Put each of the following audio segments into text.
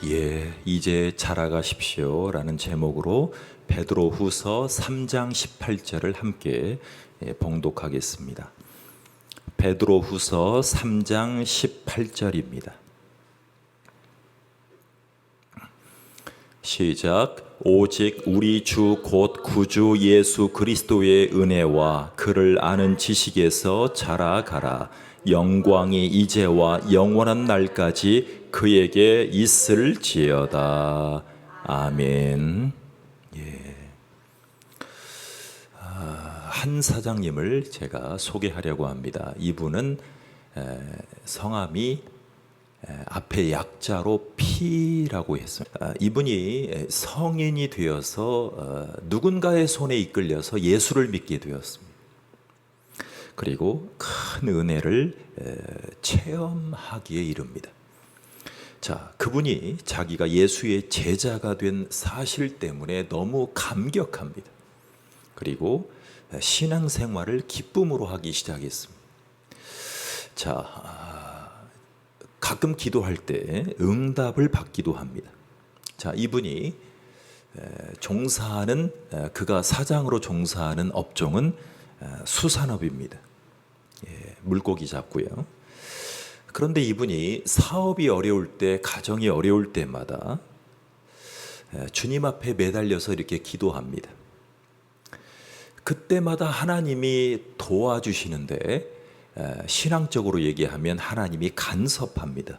이제 자라가십시오 라는 제목으로 베드로후서 3장 18절을 함께 봉독하겠습니다. 베드로후서 3장 18절입니다. 시작. 오직 우리 주 곧 구주 예수 그리스도의 은혜와 그를 아는 지식에서 자라가라. 영광이 이제와 영원한 날까지 그에게 있을지어다. 아멘. 한 사장님을 제가 소개하려고 합니다. 이분은 성함이 앞에 약자로 P라고 했습니다. 이분이 성인이 되어서 누군가의 손에 이끌려서 예수를 믿게 되었습니다. 그리고 큰 은혜를 체험하기에 이릅니다. 자, 그분이 자기가 예수의 제자가 된 사실 때문에 너무 감격합니다. 그리고 신앙생활을 기쁨으로 하기 시작했습니다. 자, 가끔 기도할 때 응답을 받기도 합니다. 자, 이분이 종사하는 그가 사장으로 종사하는 업종은 수산업입니다. 물고기 잡고요. 그런데 이분이 사업이 어려울 때, 가정이 어려울 때마다 주님 앞에 매달려서 이렇게 기도합니다. 그때마다 하나님이 도와주시는데 신앙적으로 얘기하면 하나님이 간섭합니다.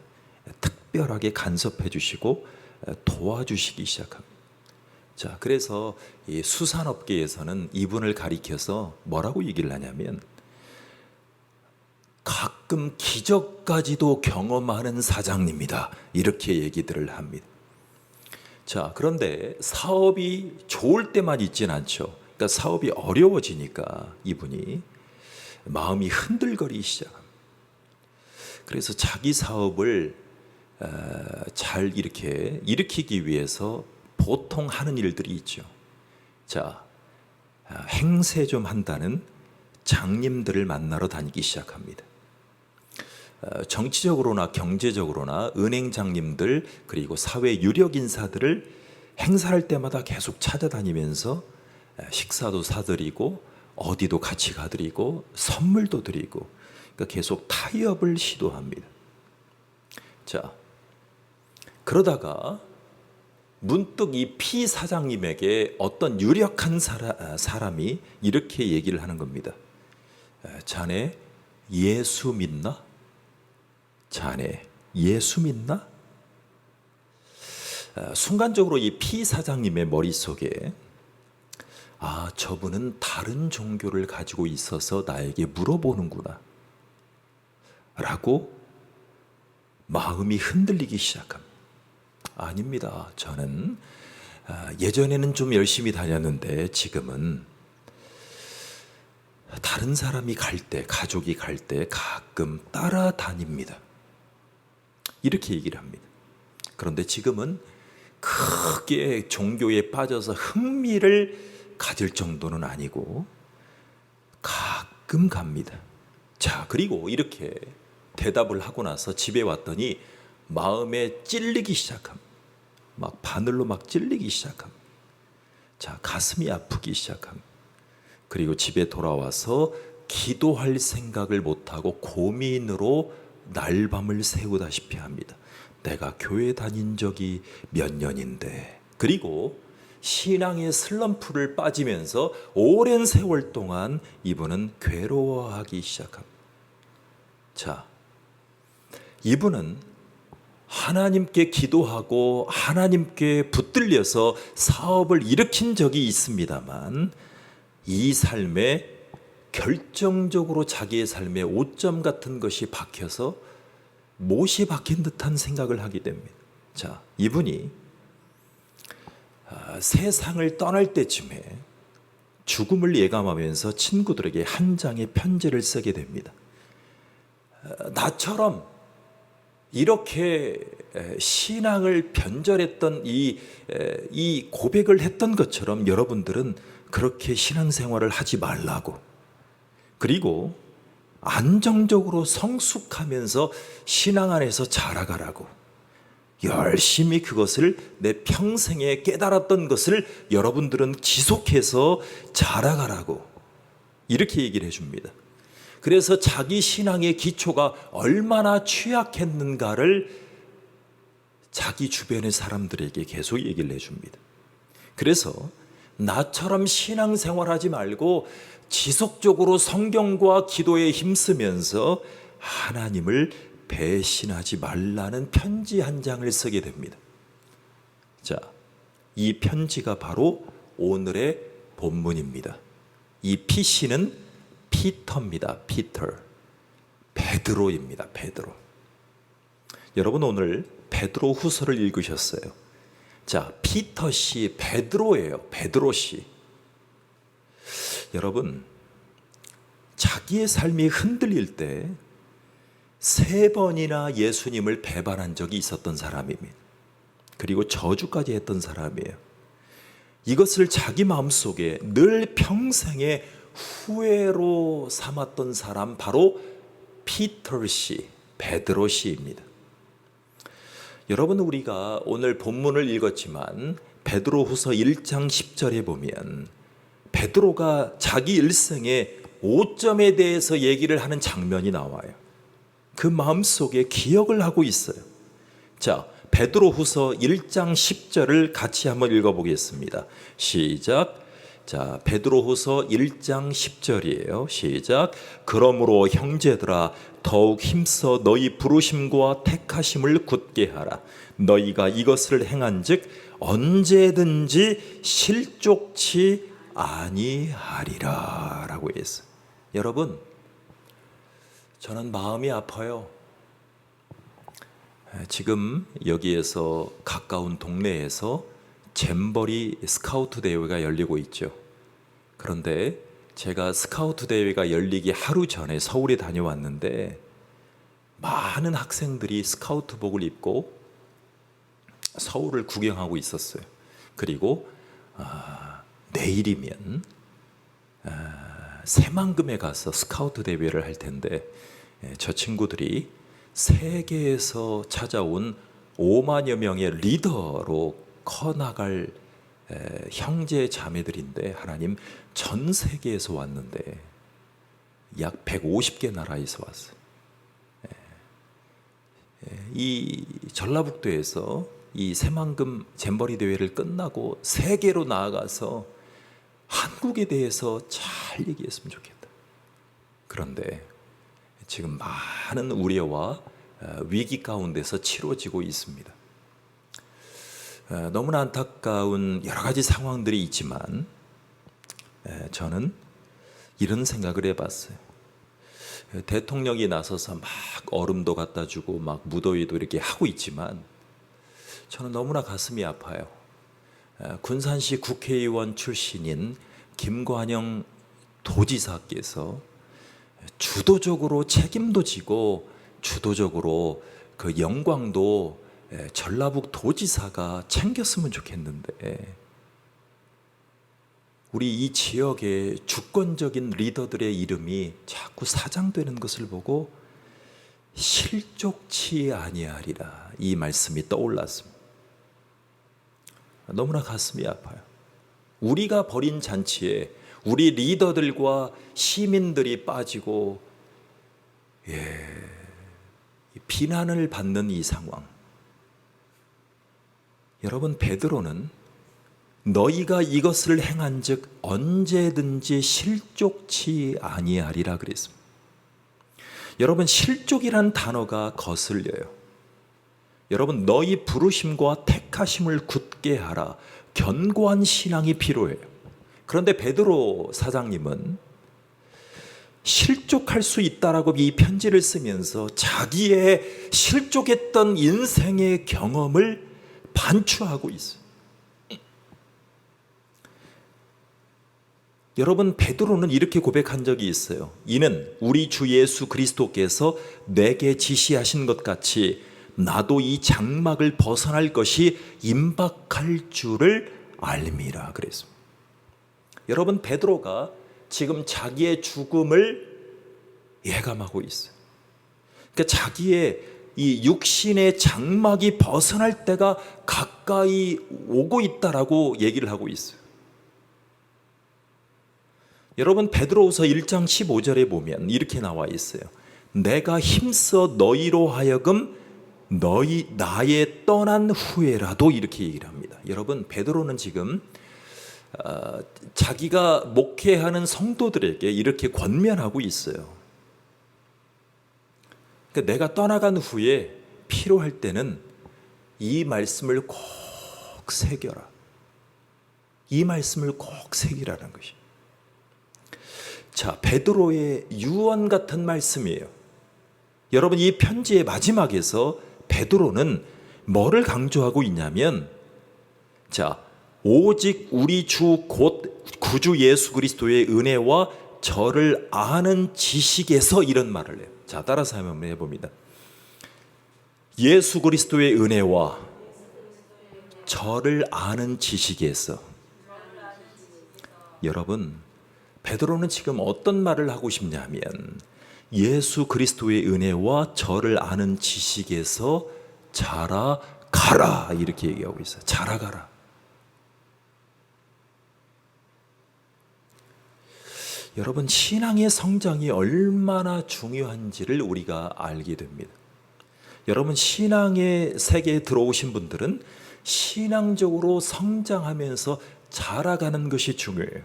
특별하게 간섭해 주시고 도와주시기 시작합니다. 자, 그래서 이 수산업계에서는 이분을 가리켜서 뭐라고 얘기를 하냐면 가끔 기적까지도 경험하는 사장님이다, 이렇게 얘기들을 합니다. 자, 그런데 사업이 좋을 때만 있진 않죠. 그러니까 사업이 어려워지니까 이분이 마음이 흔들거리기 시작합니다. 그래서 자기 사업을 잘 이렇게 일으키기 위해서 보통 하는 일들이 있죠. 자, 행세 좀 한다는 장님들을 만나러 다니기 시작합니다. 정치적으로나 경제적으로나 은행 장님들 그리고 사회 유력 인사들을 행사할 때마다 계속 찾아다니면서 식사도 사드리고 어디도 같이 가드리고 선물도 드리고, 그러니까 계속 타협을 시도합니다. 자, 그러다가 문득 이 P 사장님에게 어떤 유력한 사람이 이렇게 얘기를 하는 겁니다. 자네 예수 믿나? 자네 예수 믿나? 순간적으로 이 P 사장님의 머릿속에 저분은 다른 종교를 가지고 있어서 나에게 물어보는구나 라고 마음이 흔들리기 시작합니다. 아닙니다. 저는 예전에는 좀 열심히 다녔는데 지금은 다른 사람이 갈 때, 가족이 갈 때 가끔 따라다닙니다. 이렇게 얘기를 합니다. 그런데 지금은 크게 종교에 빠져서 흥미를 가질 정도는 아니고 가끔 갑니다. 자, 그리고 이렇게 대답을 하고 나서 집에 왔더니 마음에 찔리기 시작합니다. 막 바늘로 막 찔리기 시작합니다. 자, 가슴이 아프기 시작합니다. 그리고 집에 돌아와서 기도할 생각을 못하고 고민으로 날밤을 새우다시피 합니다. 내가 교회 다닌 적이 몇 년인데. 그리고 신앙의 슬럼프를 빠지면서 오랜 세월 동안 이분은 괴로워하기 시작합니다. 자, 이분은 하나님께 기도하고 하나님께 붙들려서 사업을 일으킨 적이 있습니다만 이 삶에 결정적으로 자기의 삶에 오점 같은 것이 박혀서 못이 박힌 듯한 생각을 하게 됩니다. 자, 이분이 세상을 떠날 때쯤에 죽음을 예감하면서 친구들에게 한 장의 편지를 쓰게 됩니다. 나처럼 이렇게 신앙을 변절했던 이 고백을 했던 것처럼 여러분들은 그렇게 신앙생활을 하지 말라고, 그리고 안정적으로 성숙하면서 신앙 안에서 자라가라고, 열심히 그것을 내 평생에 깨달았던 것을 여러분들은 지속해서 자라가라고 이렇게 얘기를 해줍니다. 그래서 자기 신앙의 기초가 얼마나 취약했는가를 자기 주변의 사람들에게 계속 얘기를 해줍니다. 그래서 나처럼 신앙생활하지 말고 지속적으로 성경과 기도에 힘쓰면서 하나님을 배신하지 말라는 편지 한 장을 쓰게 됩니다. 자, 이 편지가 바로 오늘의 본문입니다. 이 PC는 피터입니다. 피터. 베드로입니다. 베드로. 여러분 오늘 베드로 후서를 읽으셨어요. 자, 피터 씨, 베드로예요. 베드로 씨. 여러분, 자기의 삶이 흔들릴 때 3번이나 예수님을 배반한 적이 있었던 사람입니다. 그리고 저주까지 했던 사람이에요. 이것을 자기 마음속에 늘 평생의 후회로 삼았던 사람 바로 피터 씨, 베드로 씨입니다. 여러분 우리가 오늘 본문을 읽었지만 베드로후서 1장 10절에 보면 베드로가 자기 일생의 오점에 대해서 얘기를 하는 장면이 나와요. 그 마음속에 기억을 하고 있어요. 자, 베드로후서 1장 10절을 같이 한번 읽어보겠습니다. 시작. 자, 베드로후서 1장 10절이에요. 시작. 그러므로 형제들아 더욱 힘써 너희 부르심과 택하심을 굳게 하라. 너희가 이것을 행한즉 언제든지 실족치 아니하리라 라고 했어요. 여러분, 저는 마음이 아파요. 지금 여기에서 가까운 동네에서 잼버리 스카우트 대회가 열리고 있죠. 그런데 제가 스카우트 대회가 열리기 하루 전에 서울에 다녀왔는데 많은 학생들이 스카우트복을 입고 서울을 구경하고 있었어요. 그리고 내일이면 새만금에 가서 스카우트 대회를 할 텐데 저 친구들이 세계에서 찾아온 5만여 명의 리더로 커나갈 형제 자매들인데 하나님 전 세계에서 왔는데 약 150개 나라에서 왔어요. 이 전라북도에서 이 새만금 잼버리 대회를 끝나고 세계로 나아가서 한국에 대해서 잘 얘기했으면 좋겠다. 그런데 지금 많은 우려와 위기 가운데서 치러지고 있습니다. 너무나 안타까운 여러 가지 상황들이 있지만 저는 이런 생각을 해봤어요. 대통령이 나서서 막 얼음도 갖다 주고 막 무더위도 이렇게 하고 있지만 저는 너무나 가슴이 아파요. 군산시 국회의원 출신인 김관영 도지사께서 주도적으로 책임도 지고 주도적으로 그 영광도 전라북 도지사가 챙겼으면 좋겠는데 우리 이 지역의 주권적인 리더들의 이름이 자꾸 사장되는 것을 보고 실족치 아니하리라 이 말씀이 떠올랐습니다. 너무나 가슴이 아파요. 우리가 벌인 잔치에 우리 리더들과 시민들이 빠지고 비난을 받는 이 상황. 여러분, 베드로는 너희가 이것을 행한즉 언제든지 실족치 아니하리라 그랬습니다. 여러분, 실족이란 단어가 거슬려요. 여러분, 너희 부르심과 택하심을 굳게 하라. 견고한 신앙이 필요해요. 그런데 베드로 사장님은 실족할 수 있다라고 이 편지를 쓰면서 자기의 실족했던 인생의 경험을 반추하고 있어요. 여러분, 베드로는 이렇게 고백한 적이 있어요. 이는 우리 주 예수 그리스도께서 내게 지시하신 것 같이 나도 이 장막을 벗어날 것이 임박할 줄을 알미라 그랬습니다. 여러분, 베드로가 지금 자기의 죽음을 예감하고 있어요. 그러니까 자기의 이 육신의 장막이 벗어날 때가 가까이 오고 있다라고 얘기를 하고 있어요. 여러분, 베드로후서 1장 15절에 보면 이렇게 나와 있어요. 내가 힘써 너희로 하여금 나의 떠난 후에라도, 이렇게 얘기를 합니다. 여러분, 베드로는 지금 자기가 목회하는 성도들에게 이렇게 권면하고 있어요. 그러니까 내가 떠나간 후에 필요할 때는 이 말씀을 꼭 새겨라. 이 말씀을 꼭 새기라는 것이. 자, 베드로의 유언 같은 말씀이에요. 여러분, 이 편지의 마지막에서 베드로는 뭐를 강조하고 있냐면, 자, 오직 우리 주 곧 구주 예수 그리스도의 은혜와 저를 아는 지식에서, 이런 말을 해요. 자, 따라서 한번 해봅니다. 예수 그리스도의 은혜와 저를 아는 지식에서. 여러분, 베드로는 지금 어떤 말을 하고 싶냐면, 예수 그리스도의 은혜와 저를 아는 지식에서 자라가라, 이렇게 얘기하고 있어요. 자라가라. 여러분, 신앙의 성장이 얼마나 중요한지를 우리가 알게 됩니다. 여러분, 신앙의 세계에 들어오신 분들은 신앙적으로 성장하면서 자라가는 것이 중요해요.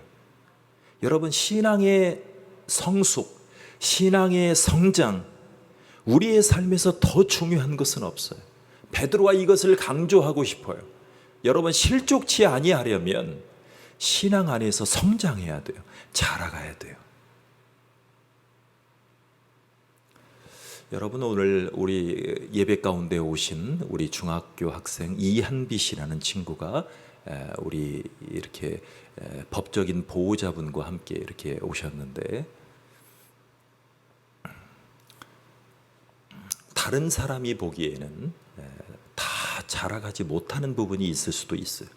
여러분, 신앙의 성숙, 신앙의 성장, 우리의 삶에서 더 중요한 것은 없어요. 베드로가 이것을 강조하고 싶어요. 여러분, 실족치 아니하려면 신앙 안에서 성장해야 돼요. 자라가야 돼요. 여러분, 오늘 우리 예배 가운데 오신 우리 중학교 학생 이한비 씨라는 친구가 우리 이렇게 법적인 보호자분과 함께 이렇게 오셨는데, 다른 사람이 보기에는 다 자라가지 못하는 부분이 있을 수도 있어요.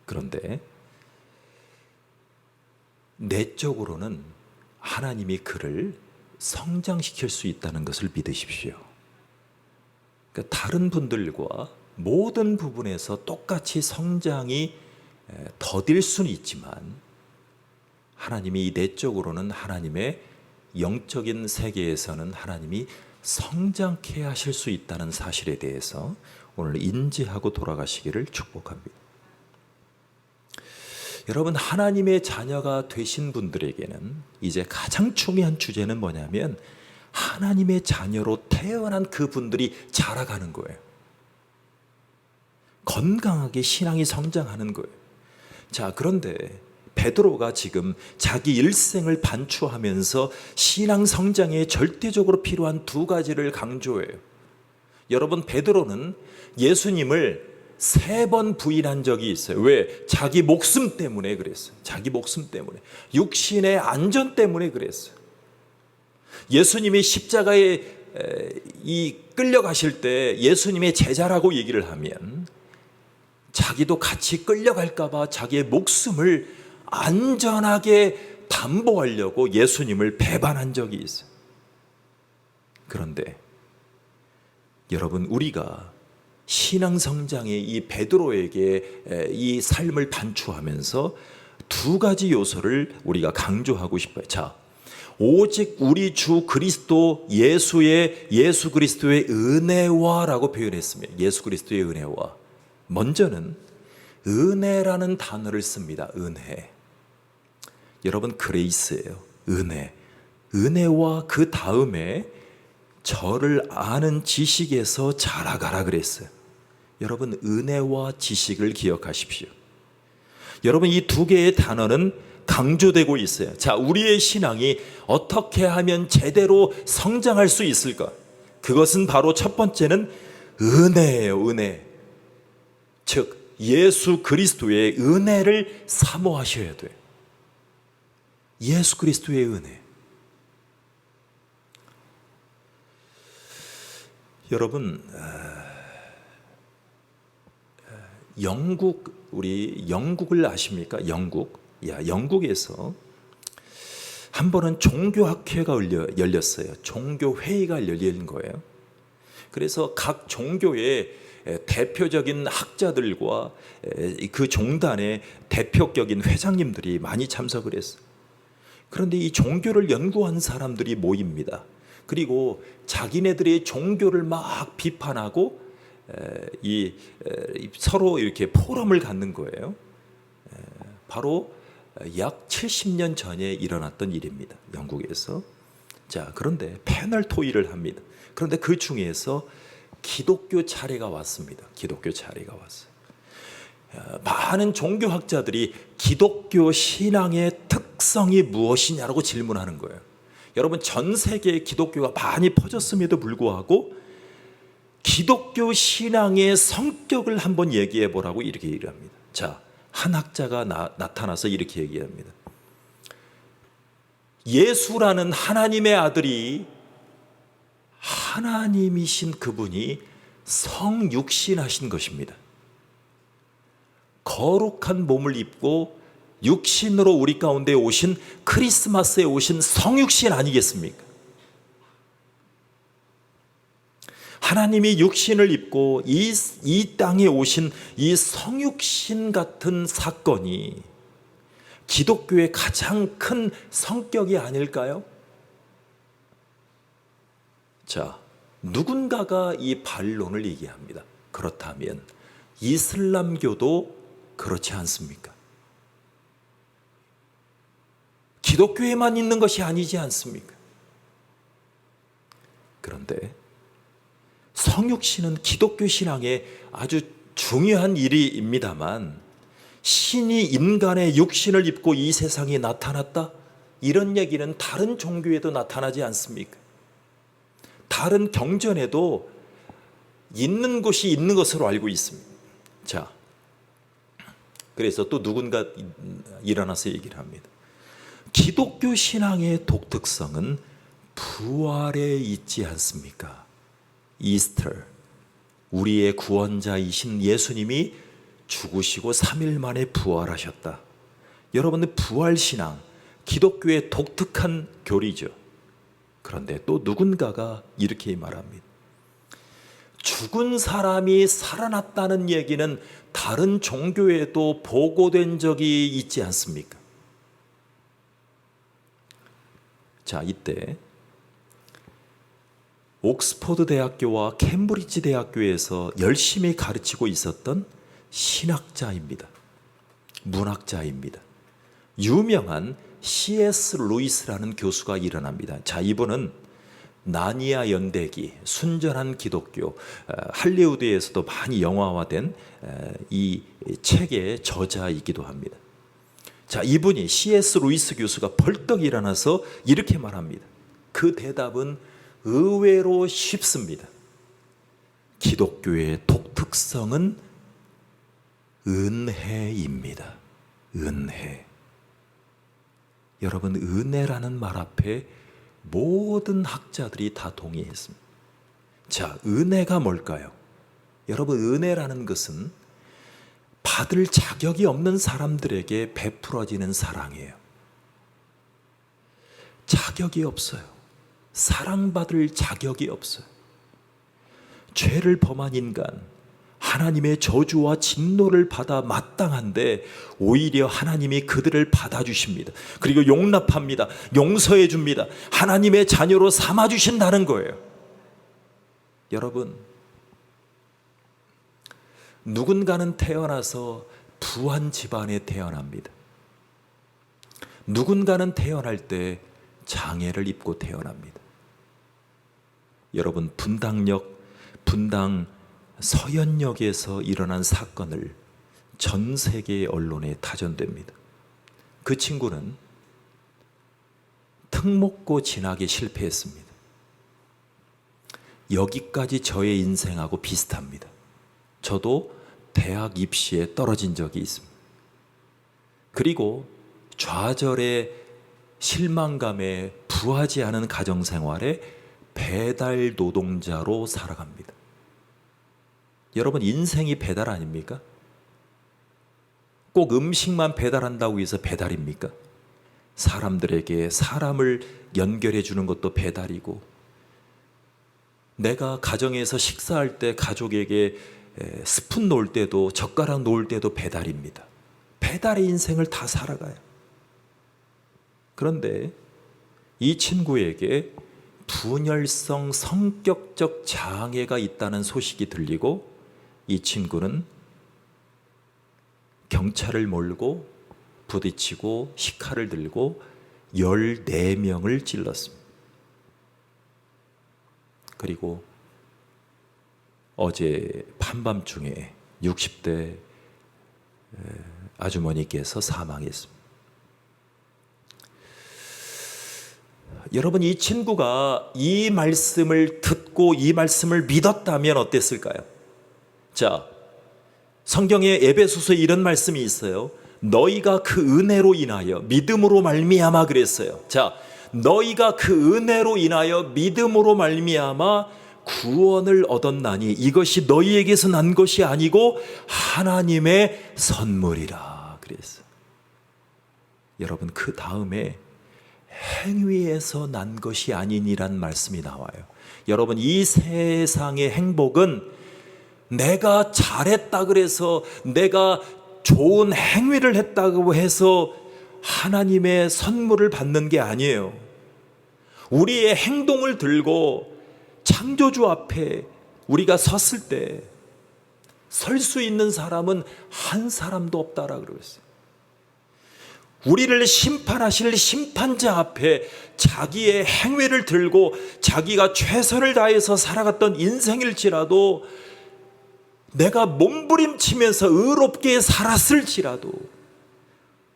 그런데 내적으로는 하나님이 그를 성장시킬 수 있다는 것을 믿으십시오. 그러니까 다른 분들과 모든 부분에서 똑같이 성장이 더딜 수는 있지만, 하나님이 내적으로는, 하나님의 영적인 세계에서는 하나님이 성장케 하실 수 있다는 사실에 대해서 오늘 인지하고 돌아가시기를 축복합니다. 여러분, 하나님의 자녀가 되신 분들에게는 이제 가장 중요한 주제는 뭐냐면, 하나님의 자녀로 태어난 그분들이 자라가는 거예요. 건강하게 신앙이 성장하는 거예요. 자, 그런데 베드로가 지금 자기 일생을 반추하면서 신앙 성장에 절대적으로 필요한 두 가지를 강조해요. 여러분, 베드로는 예수님을 3번 부인한 적이 있어요. 왜? 자기 목숨 때문에 그랬어요. 자기 목숨 때문에. 육신의 안전 때문에 그랬어요. 예수님이 십자가에 끌려가실 때 예수님의 제자라고 얘기를 하면 자기도 같이 끌려갈까 봐 자기의 목숨을 안전하게 담보하려고 예수님을 배반한 적이 있어요. 그런데 여러분, 우리가 신앙 성장의 이 베드로에게 이 삶을 반추하면서 두 가지 요소를 우리가 강조하고 싶어요. 자, 오직 우리 주 그리스도 예수 그리스도의 은혜와라고 표현했습니다. 예수 그리스도의 은혜와. 먼저는 은혜라는 단어를 씁니다. 은혜. 여러분, 그레이스예요. 은혜. 은혜와 그 다음에 저를 아는 지식에서 자라가라 그랬어요. 여러분, 은혜와 지식을 기억하십시오. 여러분, 이 두 개의 단어는 강조되고 있어요. 자, 우리의 신앙이 어떻게 하면 제대로 성장할 수 있을까? 그것은 바로 첫 번째는 은혜예요. 은혜. 즉, 예수 그리스도의 은혜를 사모하셔야 돼요. 예수 그리스도의 은혜. 여러분, 우리 영국을 아십니까? 영국에서 한 번은 종교학회가 열렸어요. 종교회의가 열린 거예요. 그래서 각 종교의 대표적인 학자들과 그 종단의 대표격인 회장님들이 많이 참석을 했어요. 그런데 이 종교를 연구한 사람들이 모입니다. 그리고 자기네들의 종교를 막 비판하고 서로 이렇게 포럼을 갖는 거예요. 바로 약 70년 전에 일어났던 일입니다. 영국에서. 자, 그런데 패널 토의를 합니다. 그런데 그 중에서 기독교 차례가 왔습니다. 기독교 차례가 왔어요. 많은 종교학자들이 기독교 신앙의 특성이 무엇이냐라고 질문하는 거예요. 여러분, 전 세계에 기독교가 많이 퍼졌음에도 불구하고 기독교 신앙의 성격을 한번 얘기해 보라고 이렇게 얘기를 합니다. 자, 한 학자가 나타나서 이렇게 얘기합니다. 예수라는 하나님의 아들이, 하나님이신 그분이 성육신하신 것입니다. 거룩한 몸을 입고 육신으로 우리 가운데 오신, 크리스마스에 오신 성육신 아니겠습니까? 하나님이 육신을 입고 이 땅에 오신 이 성육신 같은 사건이 기독교의 가장 큰 성격이 아닐까요? 자, 누군가가 이 반론을 얘기합니다. 그렇다면 이슬람교도 그렇지 않습니까? 기독교에만 있는 것이 아니지 않습니까? 그런데 성육신은 기독교 신앙의 아주 중요한 일입니다만, 신이 인간의 육신을 입고 이 세상에 나타났다? 이런 얘기는 다른 종교에도 나타나지 않습니까? 다른 경전에도 있는 곳이 있는 것으로 알고 있습니다. 자, 그래서 또 누군가 일어나서 얘기를 합니다. 기독교 신앙의 독특성은 부활에 있지 않습니까? 이스터, 우리의 구원자이신 예수님이 죽으시고 3일 만에 부활하셨다. 여러분들, 부활신앙, 기독교의 독특한 교리죠. 그런데 또 누군가가 이렇게 말합니다. 죽은 사람이 살아났다는 얘기는 다른 종교에도 보고된 적이 있지 않습니까? 자, 이때 옥스퍼드 대학교와 캠브리지 대학교에서 열심히 가르치고 있었던 신학자입니다. 문학자입니다. 유명한 C.S. 루이스라는 교수가 일어납니다. 자, 이분은 나니아 연대기, 순전한 기독교, 할리우드에서도 많이 영화화된 이 책의 저자이기도 합니다. 자, 이분이 C.S. 루이스 교수가 벌떡 일어나서 이렇게 말합니다. 그 대답은 의외로 쉽습니다. 기독교의 독특성은 은혜입니다. 은혜. 여러분, 은혜라는 말 앞에 모든 학자들이 다 동의했습니다. 자, 은혜가 뭘까요? 여러분, 은혜라는 것은 받을 자격이 없는 사람들에게 베풀어지는 사랑이에요. 자격이 없어요. 사랑받을 자격이 없어요. 죄를 범한 인간, 하나님의 저주와 진노를 받아 마땅한데 오히려 하나님이 그들을 받아주십니다. 그리고 용납합니다. 용서해 줍니다. 하나님의 자녀로 삼아주신다는 거예요. 여러분, 누군가는 태어나서 부한 집안에 태어납니다. 누군가는 태어날 때 장애를 입고 태어납니다. 여러분, 분당 서현역에서 일어난 사건을 전 세계 언론에 타전됩니다. 그 친구는 특목고 진학에 실패했습니다. 여기까지 저의 인생하고 비슷합니다. 저도 대학 입시에 떨어진 적이 있습니다. 그리고 좌절의 실망감에 부하지 않은 가정생활에 배달 노동자로 살아갑니다. 여러분, 인생이 배달 아닙니까? 꼭 음식만 배달한다고 해서 배달입니까? 사람들에게 사람을 연결해 주는 것도 배달이고, 내가 가정에서 식사할 때 가족에게 스푼 놓을 때도 젓가락 놓을 때도 배달입니다. 배달의 인생을 다 살아가요. 그런데 이 친구에게 분열성 성격적 장애가 있다는 소식이 들리고 이 친구는 경찰을 몰고 부딪히고 식칼을 들고 14명을 찔렀습니다. 그리고 어제 한밤중에 60대 아주머니께서 사망했습니다. 여러분, 이 친구가 이 말씀을 듣고 이 말씀을 믿었다면 어땠을까요? 자, 성경에 에베소서에 이런 말씀이 있어요. 너희가 그 은혜로 인하여 믿음으로 말미암아 그랬어요. 자, 너희가 그 은혜로 인하여 믿음으로 말미암아 구원을 얻었나니 이것이 너희에게서 난 것이 아니고 하나님의 선물이라 그랬어요. 여러분, 그 다음에 행위에서 난 것이 아니니란 말씀이 나와요. 여러분, 이 세상의 행복은 내가 잘했다 그래서 내가 좋은 행위를 했다고 해서 하나님의 선물을 받는 게 아니에요. 우리의 행동을 들고 창조주 앞에 우리가 섰을 때 설 수 있는 사람은 한 사람도 없다라고 그랬어요. 우리를 심판하실 심판자 앞에 자기의 행위를 들고 자기가 최선을 다해서 살아갔던 인생일지라도 내가 몸부림치면서 의롭게 살았을지라도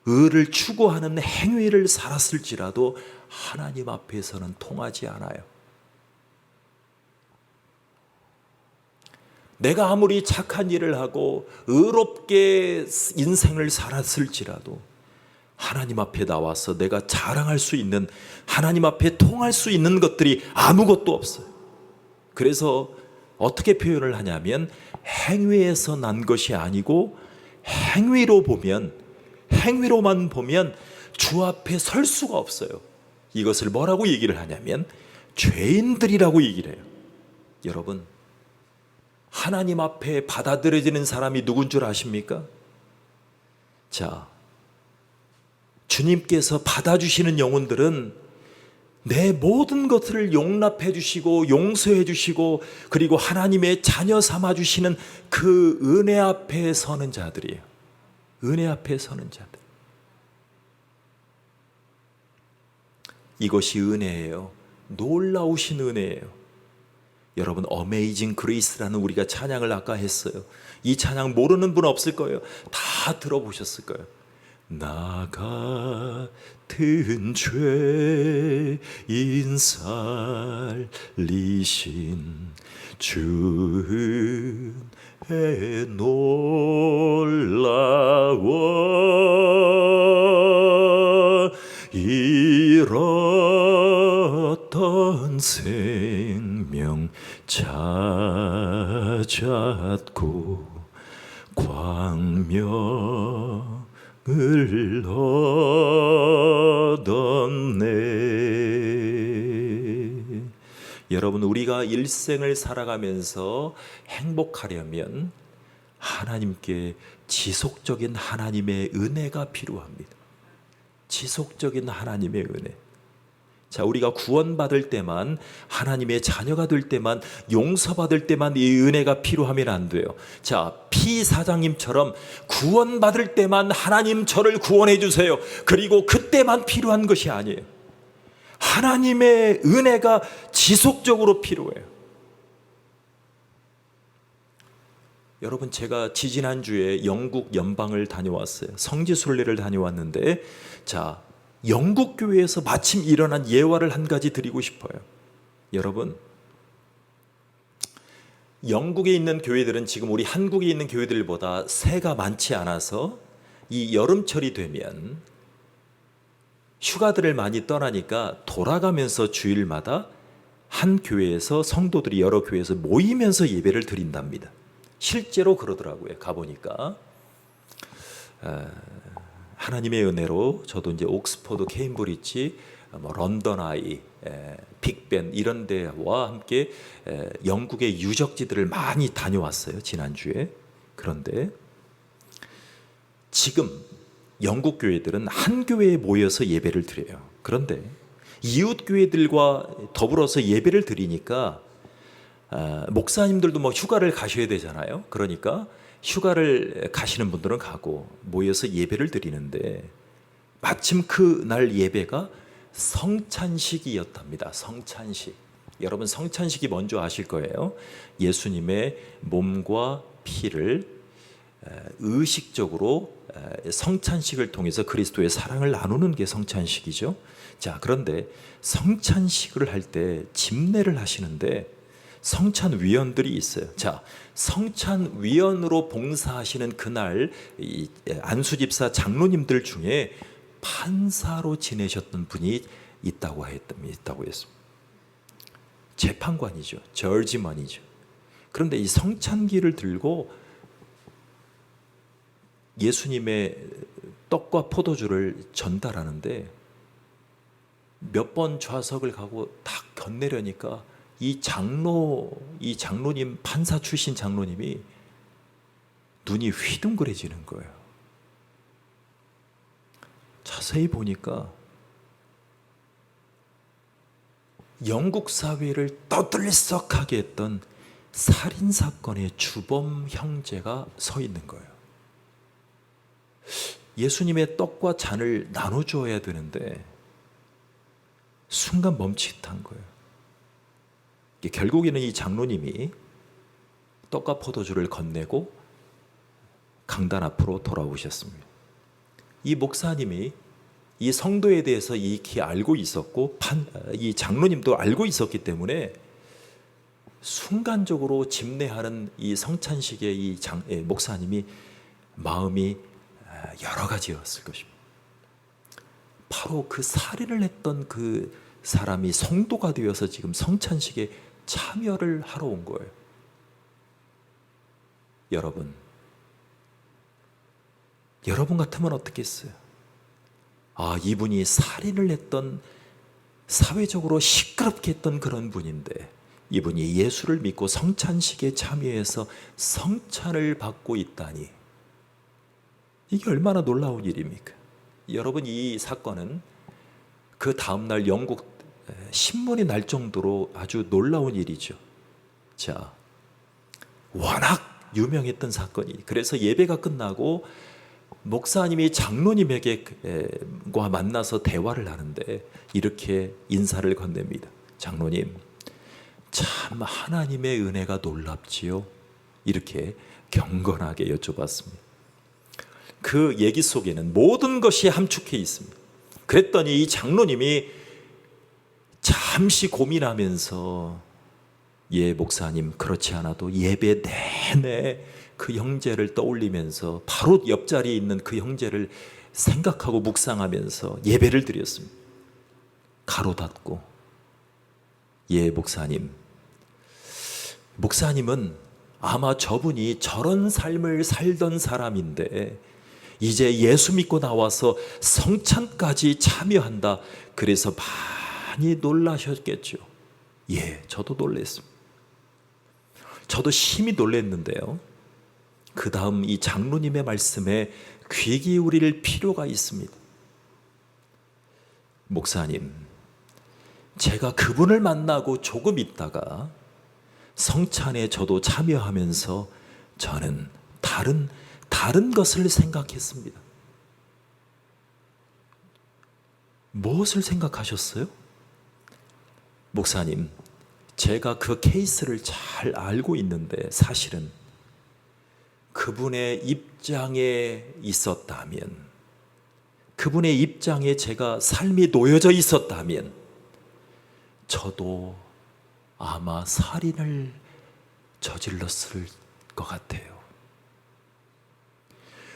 의를 추구하는 행위를 살았을지라도 하나님 앞에서는 통하지 않아요. 내가 아무리 착한 일을 하고 의롭게 인생을 살았을지라도 하나님 앞에 나와서 내가 자랑할 수 있는, 하나님 앞에 통할 수 있는 것들이 아무것도 없어요. 그래서 어떻게 표현을 하냐면 행위에서 난 것이 아니고 행위로만 보면 주 앞에 설 수가 없어요. 이것을 뭐라고 얘기를 하냐면 죄인들이라고 얘기를 해요. 여러분, 하나님 앞에 받아들여지는 사람이 누군 줄 아십니까? 자, 주님께서 받아주시는 영혼들은 내 모든 것들을 용납해 주시고 용서해 주시고 그리고 하나님의 자녀 삼아 주시는 그 은혜 앞에 서는 자들이에요. 은혜 앞에 서는 자들. 이것이 은혜예요. 놀라우신 은혜예요. 여러분, 어메이징 그레이스라는 우리가 찬양을 아까 했어요. 이 찬양 모르는 분 없을 거예요. 다 들어보셨을 거예요. 나 같은 죄인 살리신 주 은혜 놀라워 잃었던 생명 찾았고 광명을 얻었네. 여러분, 우리가 일생을 살아가면서 행복하려면 하나님께 지속적인 하나님의 은혜가 필요합니다. 지속적인 하나님의 은혜. 자, 우리가 구원받을 때만, 하나님의 자녀가 될 때만, 용서받을 때만 이 은혜가 필요하면 안 돼요. 자, 피사장님처럼 구원받을 때만 하나님 저를 구원해 주세요. 그리고 그때만 필요한 것이 아니에요. 하나님의 은혜가 지속적으로 필요해요. 여러분, 제가 지지난주에 영국 연방을 다녀왔어요. 성지순례를 다녀왔는데, 자, 영국 교회에서 마침 일어난 예화를 한 가지 드리고 싶어요. 여러분, 영국에 있는 교회들은 지금 우리 한국에 있는 교회들보다 새가 많지 않아서 이 여름철이 되면 휴가들을 많이 떠나니까 돌아가면서 주일마다 한 교회에서 성도들이 여러 교회에서 모이면서 예배를 드린답니다. 실제로 그러더라고요. 가보니까 하나님의 은혜로 저도 이제 옥스퍼드, 케임브리지, 뭐 런던 아이, 빅벤 이런 데와 함께 영국의 유적지들을 많이 다녀왔어요, 지난주에. 그런데 지금 영국 교회들은 한 교회에 모여서 예배를 드려요. 그런데 이웃 교회들과 더불어서 예배를 드리니까 목사님들도 뭐 휴가를 가셔야 되잖아요. 그러니까 휴가를 가시는 분들은 가고 모여서 예배를 드리는데 마침 그날 예배가 성찬식이었답니다. 성찬식. 여러분 성찬식이 뭔지 아실 거예요. 예수님의 몸과 피를 의식적으로 성찬식을 통해서 그리스도의 사랑을 나누는 게 성찬식이죠. 자, 그런데 성찬식을 할 때 집례를 하시는데 성찬위원들이 있어요. 자, 성찬위원으로 봉사하시는 그날 이 안수집사 장로님들 중에 판사로 지내셨던 분이 있다고 했습니다. 재판관이죠. 저지먼이죠. 그런데 이 성찬기를 들고 예수님의 떡과 포도주를 전달하는데 몇 번 좌석을 가고 딱 건네려니까 이 장로님, 판사 출신 장로님이 눈이 휘둥그레지는 거예요. 자세히 보니까 영국 사회를 떠들썩하게 했던 살인사건의 주범 형제가 서 있는 거예요. 예수님의 떡과 잔을 나눠줘야 되는데 순간 멈칫한 거예요. 결국에는 이 장로님이 떡과 포도주를 건네고 강단 앞으로 돌아오셨습니다. 이 목사님이 이 성도에 대해서 익히 알고 있었고 이 장로님도 알고 있었기 때문에 순간적으로 집례하는 이 성찬식의 이 목사님이 마음이 여러 가지였을 것입니다. 바로 그 살인을 했던 그 사람이 성도가 되어서 지금 성찬식에 참여를 하러 온 거예요. 여러분 같으면 어떻겠어요? 이분이 살인을 했던, 사회적으로 시끄럽게 했던 그런 분인데 이분이 예수를 믿고 성찬식에 참여해서 성찬을 받고 있다니, 이게 얼마나 놀라운 일입니까? 여러분, 이 사건은 그 다음날 영국 신문이 날 정도로 아주 놀라운 일이죠. 자, 워낙 유명했던 사건이, 그래서 예배가 끝나고 목사님이 장로님에게 만나서 대화를 하는데 이렇게 인사를 건넵니다. 장로님, 참 하나님의 은혜가 놀랍지요? 이렇게 경건하게 여쭤봤습니다. 그 얘기 속에는 모든 것이 함축해 있습니다. 그랬더니 이 장로님이 잠시 고민하면서, 목사님, 그렇지 않아도 예배 내내 그 형제를 떠올리면서 바로 옆자리에 있는 그 형제를 생각하고 묵상하면서 예배를 드렸습니다. 가로 닫고, 목사님은 아마 저분이 저런 삶을 살던 사람인데 이제 예수 믿고 나와서 성찬까지 참여한다, 그래서 많이 놀라셨겠죠. 저도 놀랐습니다. 저도 심히 놀랐는데요, 그 다음 이 장로님의 말씀에 귀 기울일 필요가 있습니다. 목사님, 제가 그분을 만나고 조금 있다가 성찬에 저도 참여하면서 저는 다른 것을 생각했습니다. 무엇을 생각하셨어요? 목사님, 제가 그 케이스를 잘 알고 있는데 사실은 그분의 입장에 있었다면, 그분의 입장에 제가 삶이 놓여져 있었다면 저도 아마 살인을 저질렀을 것 같아요.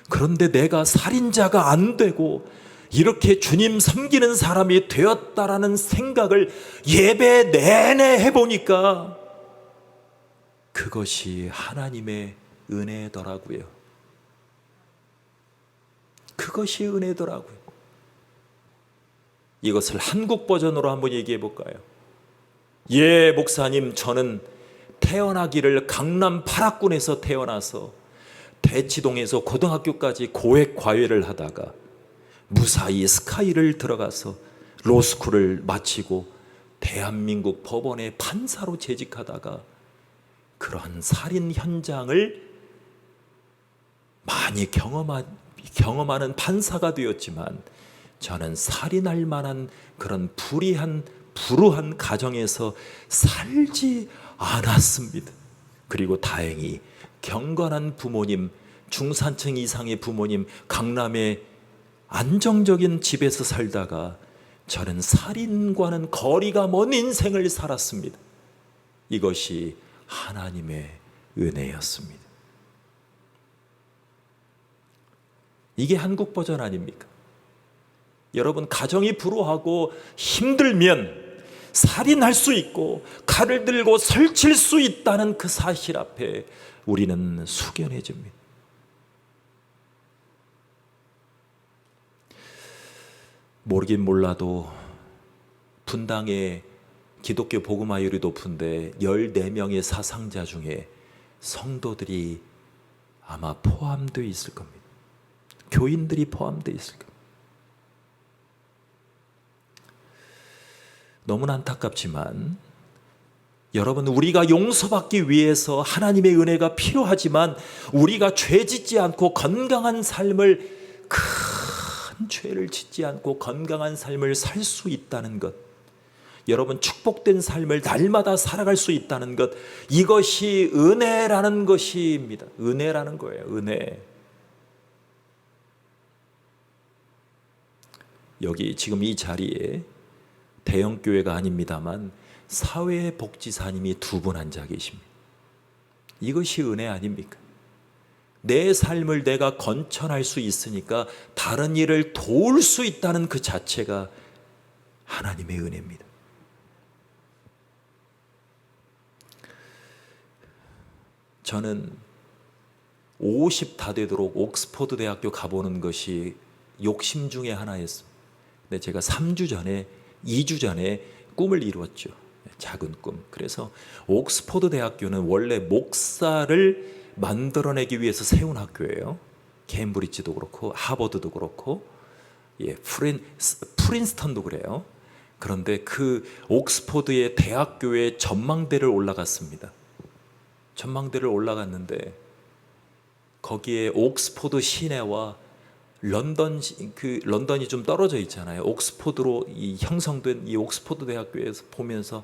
그런데 내가 살인자가 안 되고 이렇게 주님 섬기는 사람이 되었다라는 생각을 예배 내내 해보니까 그것이 하나님의 은혜더라고요. 그것이 은혜더라고요. 이것을 한국 버전으로 한번 얘기해 볼까요? 예, 목사님, 저는 태어나기를 강남 8학군에서 태어나서 대치동에서 고등학교까지 고액 과외를 하다가 무사히 스카이를 들어가서 로스쿨을 마치고 대한민국 법원의 판사로 재직하다가 그러한 살인 현장을 많이 경험하는 판사가 되었지만 저는 살인할 만한 그런 불우한 가정에서 살지 않았습니다. 그리고 다행히 경건한 부모님, 중산층 이상의 부모님, 강남의 안정적인 집에서 살다가 저는 살인과는 거리가 먼 인생을 살았습니다. 이것이 하나님의 은혜였습니다. 이게 한국 버전 아닙니까? 여러분, 가정이 불우하고 힘들면 살인할 수 있고 칼을 들고 설칠 수 있다는 그 사실 앞에 우리는 숙연해집니다. 모르긴 몰라도 분당의 기독교 복음화율이 높은데 14명의 사상자 중에 성도들이 아마 포함되어 있을 겁니다. 교인들이 포함되어 있을 겁니다. 너무나 안타깝지만 여러분, 우리가 용서받기 위해서 하나님의 은혜가 필요하지만 우리가 죄 짓지 않고 건강한 삶을, 큰 죄를 짓지 않고 건강한 삶을 살 수 있다는 것, 여러분, 축복된 삶을 날마다 살아갈 수 있다는 것, 이것이 은혜라는 것입니다. 은혜라는 거예요. 은혜. 여기 지금 이 자리에 대형교회가 아닙니다만 사회복지사님이 2분 앉아 계십니다. 이것이 은혜 아닙니까? 내 삶을 내가 건천할 수 있으니까 다른 일을 도울 수 있다는 그 자체가 하나님의 은혜입니다. 저는 50 다 되도록 옥스퍼드 대학교 가보는 것이 욕심 중에 하나였습니다. 근데 제가 2주 전에 꿈을 이루었죠. 작은 꿈. 그래서 옥스퍼드 대학교는 원래 목사를 만들어내기 위해서 세운 학교예요. 케임브리지도 그렇고 하버드도 그렇고, 프린스턴도 그래요. 그런데 그 옥스퍼드의 대학교의 전망대를 올라갔습니다. 전망대를 올라갔는데 거기에 옥스퍼드 시내와 런던이 좀 떨어져 있잖아요. 옥스퍼드로 형성된 이 옥스퍼드 대학교에서 보면서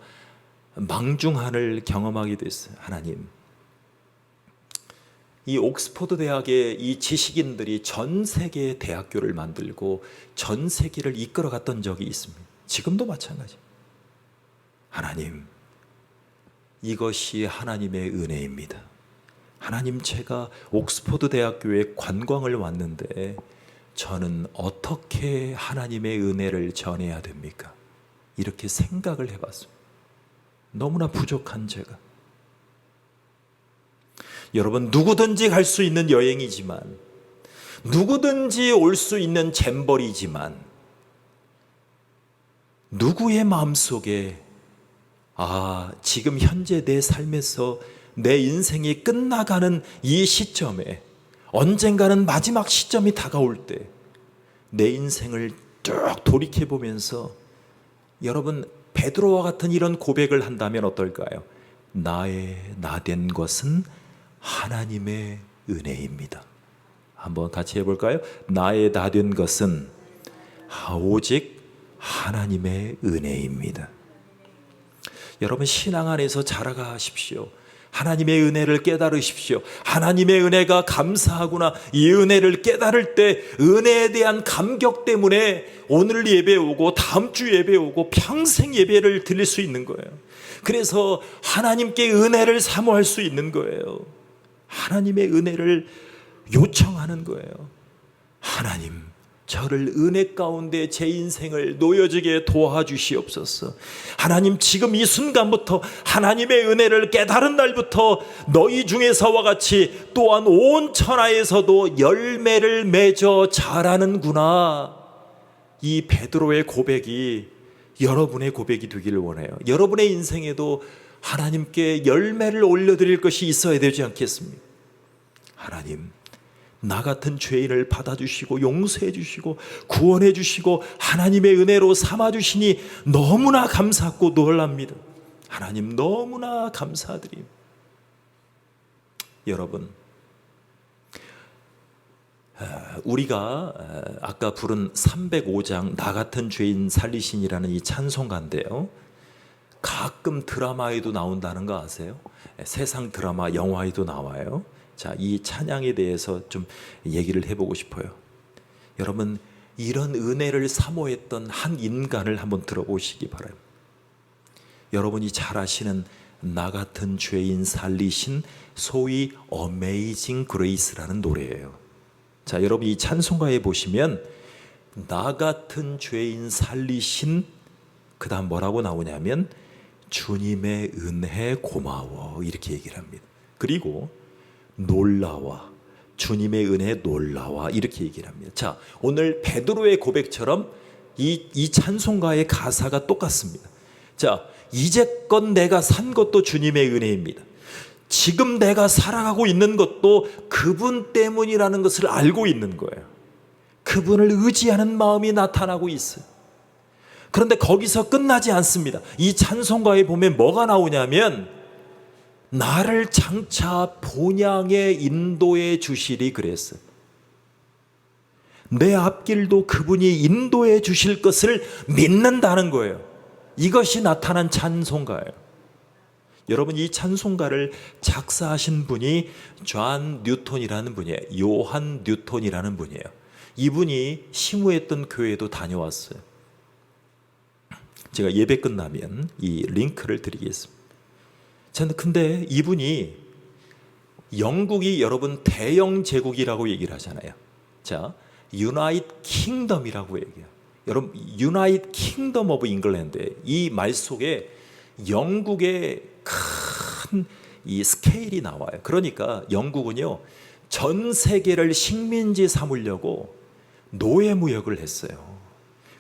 망중한을 경험하게 됐어요. 하나님, 이 옥스퍼드 대학의 이 지식인들이 전 세계의 대학교를 만들고 전 세계를 이끌어갔던 적이 있습니다. 지금도 마찬가지. 하나님, 이것이 하나님의 은혜입니다. 하나님, 제가 옥스퍼드 대학교에 관광을 왔는데 저는 어떻게 하나님의 은혜를 전해야 됩니까? 이렇게 생각을 해봤습니다. 너무나 부족한 제가. 여러분, 누구든지 갈 수 있는 여행이지만, 누구든지 올 수 있는 잼버리지만, 누구의 마음속에 지금 현재 내 삶에서 내 인생이 끝나가는 이 시점에 언젠가는 마지막 시점이 다가올 때 내 인생을 쭉 돌이켜보면서 여러분, 베드로와 같은 이런 고백을 한다면 어떨까요? 나의 나된 것은 하나님의 은혜입니다. 한번 같이 해볼까요? 나의 나된 것은 오직 하나님의 은혜입니다. 여러분, 신앙 안에서 자라가십시오. 하나님의 은혜를 깨달으십시오. 하나님의 은혜가 감사하구나. 이 은혜를 깨달을 때 은혜에 대한 감격 때문에 오늘 예배 오고 다음 주 예배 오고 평생 예배를 드릴 수 있는 거예요. 그래서 하나님께 은혜를 사모할 수 있는 거예요. 하나님의 은혜를 요청하는 거예요. 하나님, 저를 은혜 가운데 제 인생을 놓여지게 도와주시옵소서. 하나님, 지금 이 순간부터 하나님의 은혜를 깨달은 날부터 너희 중에서와 같이 또한 온 천하에서도 열매를 맺어 자라는구나. 이 베드로의 고백이 여러분의 고백이 되기를 원해요. 여러분의 인생에도 하나님께 열매를 올려드릴 것이 있어야 되지 않겠습니까? 하나님, 나 같은 죄인을 받아주시고 용서해 주시고 구원해 주시고 하나님의 은혜로 삼아주시니 너무나 감사하고 놀랍니다. 하나님 너무나 감사드립니다. 여러분, 우리가 아까 부른 305장 나 같은 죄인 살리신이라는 이 찬송가인데요, 가끔 드라마에도 나온다는 거 아세요? 세상 드라마 영화에도 나와요. 자, 이 찬양에 대해서 좀 얘기를 해보고 싶어요. 여러분, 이런 은혜를 사모했던 한 인간을 한번 들어보시기 바랍니다. 여러분이 잘 아시는 나 같은 죄인 살리신 소위 어메이징 그레이스라는 노래예요. 자, 여러분 이 찬송가에 보시면 나 같은 죄인 살리신, 그 다음 뭐라고 나오냐면 주님의 은혜 고마워, 이렇게 얘기를 합니다. 그리고 놀라워, 주님의 은혜 놀라워, 이렇게 얘기를 합니다. 자, 오늘 베드로의 고백처럼 이 찬송가의 가사가 똑같습니다. 자, 이제껏 내가 산 것도 주님의 은혜입니다. 지금 내가 살아가고 있는 것도 그분 때문이라는 것을 알고 있는 거예요. 그분을 의지하는 마음이 나타나고 있어요. 그런데 거기서 끝나지 않습니다. 이 찬송가에 보면 뭐가 나오냐면 나를 장차 본향에 인도해 주시리 그랬어요. 내 앞길도 그분이 인도해 주실 것을 믿는다는 거예요. 이것이 나타난 찬송가예요. 여러분, 이 찬송가를 작사하신 분이 존 뉴턴이라는 분이에요. 요한 뉴턴이라는 분이에요. 이분이 심우했던 교회도 다녀왔어요. 제가 예배 끝나면 이 링크를 드리겠습니다. 저는 근데 이분이, 영국이 여러분 대영 제국이라고 얘기를 하잖아요. 자, 유나이트 킹덤이라고 얘기해요. 여러분, 유나이트 킹덤 오브 잉글랜드, 이 말 속에 영국의 큰 이 스케일이 나와요. 그러니까 영국은요, 전 세계를 식민지 삼으려고 노예무역을 했어요.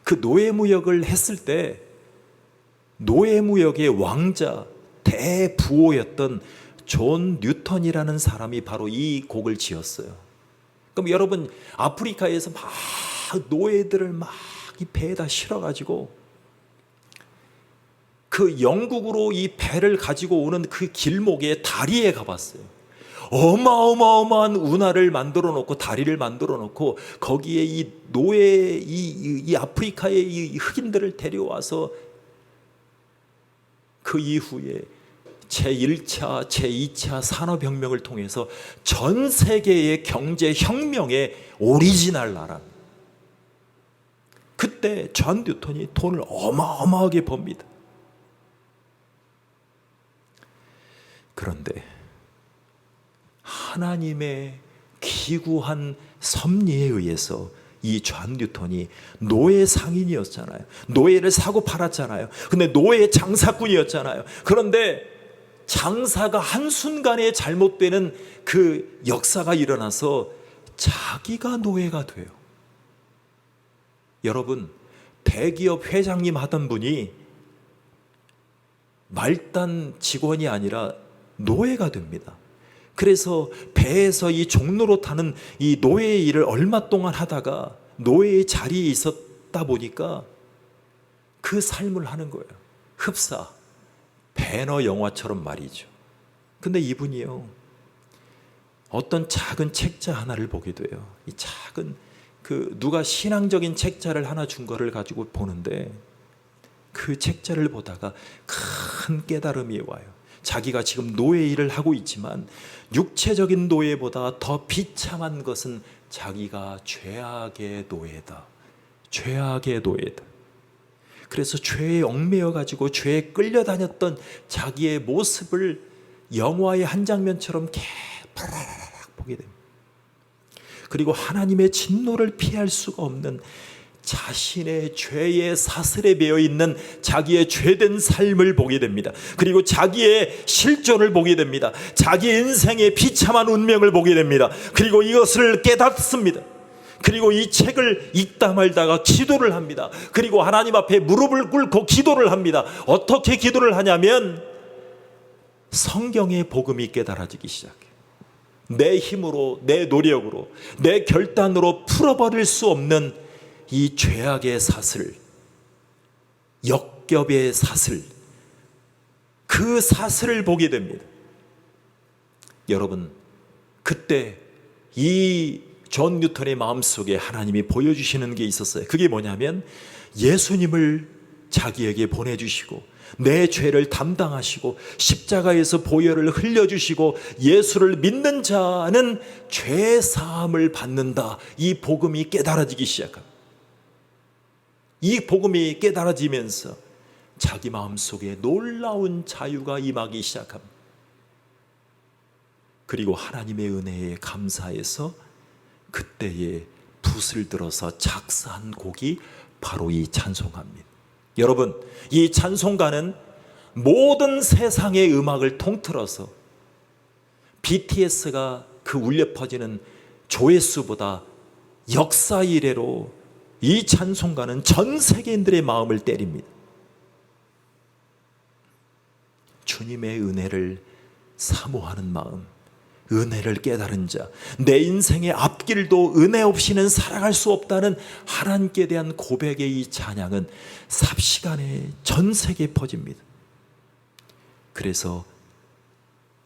그 노예무역을 했을 때 노예무역의 왕자 대부호였던 존 뉴턴이라는 사람이 바로 이 곡을 지었어요. 그럼 여러분, 아프리카에서 막 노예들을 막 이 배에다 실어가지고 그 영국으로 이 배를 가지고 오는 그 길목에 다리에 가봤어요. 어마어마한 운하를 만들어 놓고 다리를 만들어 놓고 거기에 이 노예, 이 아프리카의 이 흑인들을 데려와서 그 이후에 제1차, 제2차 산업혁명을 통해서 전 세계의 경제혁명의 오리지널 나라. 그때 존 뉴턴이 돈을 어마어마하게 법니다. 그런데 하나님의 기구한 섭리에 의해서 이 존 뉴턴이 노예 상인이었잖아요. 노예를 사고 팔았잖아요. 근데 노예 장사꾼이었잖아요. 그런데 장사가 한순간에 잘못되는 그 역사가 일어나서 자기가 노예가 돼요. 여러분, 대기업 회장님 하던 분이 말단 직원이 아니라 노예가 됩니다. 그래서 배에서 이 종로로 타는 이 노예의 일을 얼마 동안 하다가 노예의 자리에 있었다 보니까 그 삶을 하는 거예요. 흡사, 배너 영화처럼 말이죠. 근데 이분이요, 어떤 작은 책자 하나를 보게 돼요. 이 작은 누가 신앙적인 책자를 하나 준 거를 가지고 보는데 그 책자를 보다가 큰 깨달음이 와요. 자기가 지금 노예 일을 하고 있지만 육체적인 노예보다 더 비참한 것은 자기가 죄악의 노예다. 죄악의 노예다. 그래서 죄에 얽매여 가지고 죄에 끌려다녔던 자기의 모습을 영화의 한 장면처럼 바라락 보게 됩니다. 그리고 하나님의 진노를 피할 수가 없는 자신의 죄의 사슬에 매여 있는 자기의 죄된 삶을 보게 됩니다. 그리고 자기의 실존을 보게 됩니다. 자기의 인생의 비참한 운명을 보게 됩니다. 그리고 이것을 깨닫습니다. 그리고 이 책을 읽다 말다가 기도를 합니다. 그리고 하나님 앞에 무릎을 꿇고 기도를 합니다. 어떻게 기도를 하냐면 성경의 복음이 깨달아지기 시작해요. 내 힘으로, 내 노력으로, 내 결단으로 풀어버릴 수 없는 이 죄악의 사슬, 역겹의 사슬, 그 사슬을 보게 됩니다. 여러분, 그때 이 존 뉴턴의 마음속에 하나님이 보여주시는 게 있었어요. 그게 뭐냐면 예수님을 자기에게 보내주시고 내 죄를 담당하시고 십자가에서 보혈을 흘려주시고 예수를 믿는 자는 죄 사함을 받는다. 이 복음이 깨달아지기 시작합니다. 이 복음이 깨달아지면서 자기 마음속에 놀라운 자유가 임하기 시작합니다. 그리고 하나님의 은혜에 감사해서 그때에 붓을 들어서 작사한 곡이 바로 이 찬송가입니다. 여러분, 이 찬송가는 모든 세상의 음악을 통틀어서 BTS가 그 울려 퍼지는 조회수보다 역사 이래로 이 찬송가는 전 세계인들의 마음을 때립니다. 주님의 은혜를 사모하는 마음, 은혜를 깨달은 자, 내 인생의 앞길도 은혜 없이는 살아갈 수 없다는 하나님께 대한 고백의 이 찬양은 삽시간에 전 세계에 퍼집니다. 그래서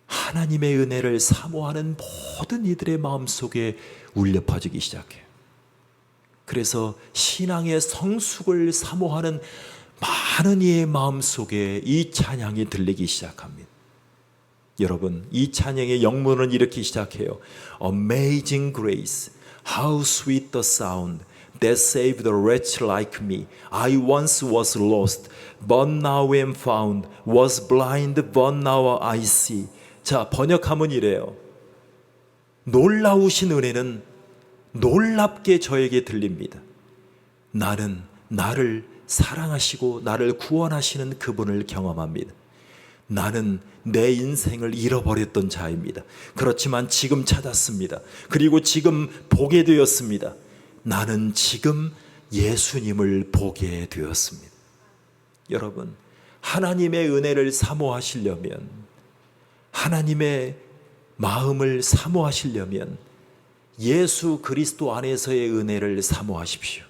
하나님의 은혜를 사모하는 모든 이들의 마음속에 울려 퍼지기 시작해요. 그래서 신앙의 성숙을 사모하는 많은 이의 마음속에 이 찬양이 들리기 시작합니다. 여러분, 이 찬양의 영문은 이렇게 시작해요. Amazing grace, how sweet the sound that saved a wretch like me. I once was lost, but now am found. Was blind, but now I see. 자, 번역하면 이래요. 놀라우신 은혜는 놀랍게 저에게 들립니다. 나는 나를 사랑하시고 나를 구원하시는 그분을 경험합니다. 나는 내 인생을 잃어버렸던 자입니다. 그렇지만 지금 찾았습니다. 그리고 지금 보게 되었습니다. 나는 지금 예수님을 보게 되었습니다. 여러분, 하나님의 은혜를 사모하시려면, 하나님의 마음을 사모하시려면 예수 그리스도 안에서의 은혜를 사모하십시오.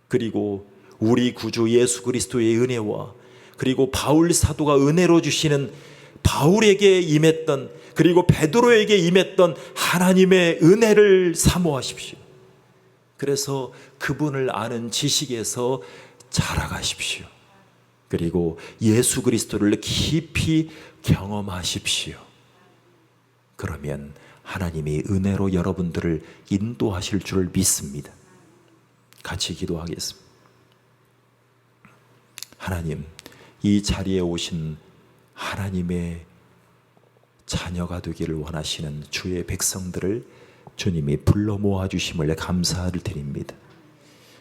그리고 우리 구주 예수 그리스도의 은혜와 그리고 바울 사도가 은혜로 주시는 바울에게 임했던, 그리고 베드로에게 임했던 하나님의 은혜를 사모하십시오. 그래서 그분을 아는 지식에서 자라가십시오. 그리고 예수 그리스도를 깊이 경험하십시오. 그러면 하나님이 은혜로 여러분들을 인도하실 줄 믿습니다. 같이 기도하겠습니다. 하나님, 이 자리에 오신 하나님의 자녀가 되기를 원하시는 주의 백성들을 주님이 불러 모아주심을 감사를 드립니다.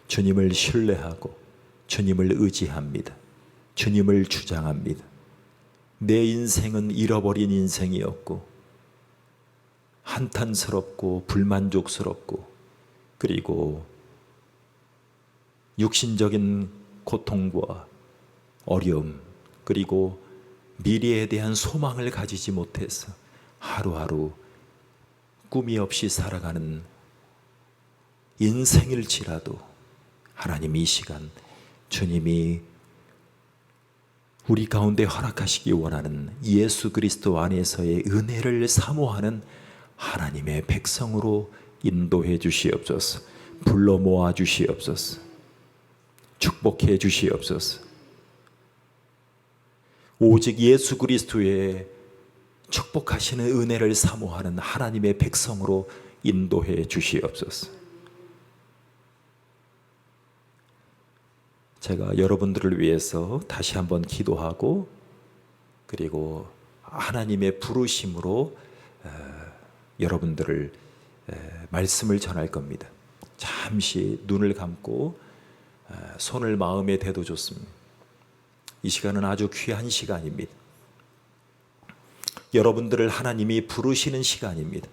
주님을 신뢰하고 주님을 의지합니다. 주님을 주장합니다. 내 인생은 잃어버린 인생이었고 한탄스럽고 불만족스럽고 그리고 육신적인 고통과 어려움 그리고 미래에 대한 소망을 가지지 못해서 하루하루 꿈이 없이 살아가는 인생일지라도 하나님, 이 시간 주님이 우리 가운데 허락하시기 원하는 예수 그리스도 안에서의 은혜를 사모하는 하나님의 백성으로 인도해 주시옵소서. 불러 모아 주시옵소서. 축복해 주시옵소서. 오직 예수 그리스도의 축복하시는 은혜를 사모하는 하나님의 백성으로 인도해 주시옵소서. 제가 여러분들을 위해서 다시 한번 기도하고 그리고 하나님의 부르심으로 여러분들을 말씀을 전할 겁니다. 잠시 눈을 감고 손을 마음에 대도 좋습니다. 이 시간은 아주 귀한 시간입니다. 여러분들을 하나님이 부르시는 시간입니다.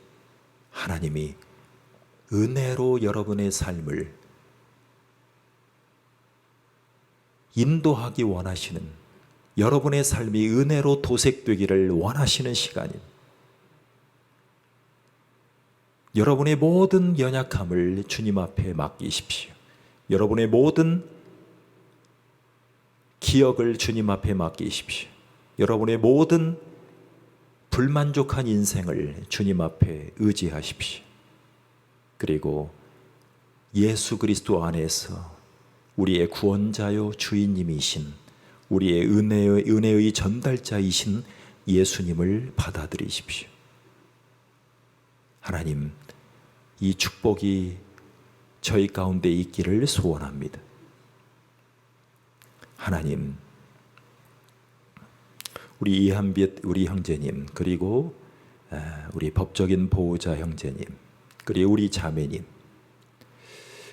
하나님이 은혜로 여러분의 삶을 인도하기 원하시는, 여러분의 삶이 은혜로 도색되기를 원하시는 시간입니다. 여러분의 모든 연약함을 주님 앞에 맡기십시오. 여러분의 모든 기억을 주님 앞에 맡기십시오. 여러분의 모든 불만족한 인생을 주님 앞에 의지하십시오. 그리고 예수 그리스도 안에서 우리의 구원자요 주인님이신, 우리의 은혜의 전달자이신 예수님을 받아들이십시오. 하나님, 이 축복이 저희 가운데 있기를 소원합니다. 하나님, 우리 이한빛 우리 형제님, 그리고 우리 법적인 보호자 형제님, 그리고 우리 자매님,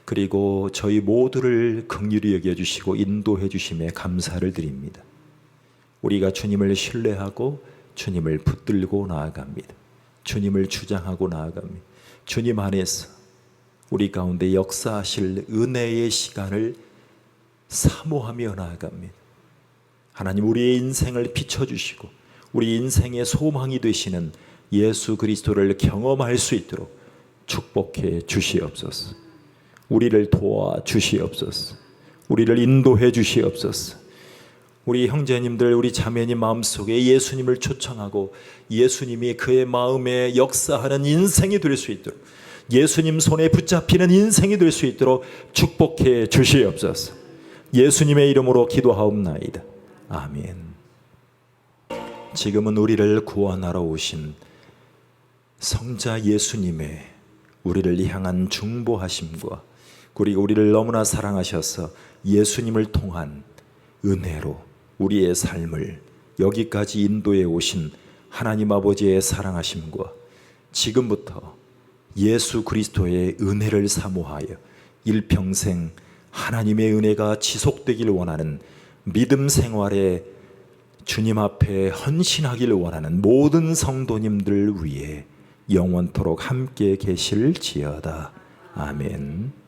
그리고 저희 모두를 긍휼히 여겨주시고 인도해 주심에 감사를 드립니다. 우리가 주님을 신뢰하고 주님을 붙들고 나아갑니다. 주님을 주장하고 나아갑니다. 주님 안에서 우리 가운데 역사하실 은혜의 시간을 사모하며 나아갑니다. 하나님, 우리의 인생을 비춰주시고 우리 인생의 소망이 되시는 예수 그리스도를 경험할 수 있도록 축복해 주시옵소서. 우리를 도와 주시옵소서. 우리를 인도해 주시옵소서. 우리 형제님들, 우리 자매님 마음속에 예수님을 초청하고 예수님이 그의 마음에 역사하는 인생이 될 수 있도록, 예수님 손에 붙잡히는 인생이 될 수 있도록 축복해 주시옵소서. 예수님의 이름으로 기도하옵나이다. 아멘. 지금은 우리를 구원하러 오신 성자 예수님의 우리를 향한 중보하심과, 그리고 우리를 너무나 사랑하셔서 예수님을 통한 은혜로 우리의 삶을 여기까지 인도해 오신 하나님 아버지의 사랑하심과, 지금부터 예수 그리스도의 은혜를 사모하여 일평생 하나님의 은혜가 지속되길 원하는 믿음 생활에 주님 앞에 헌신하기를 원하는 모든 성도님들 위해 영원토록 함께 계실지어다. 아멘.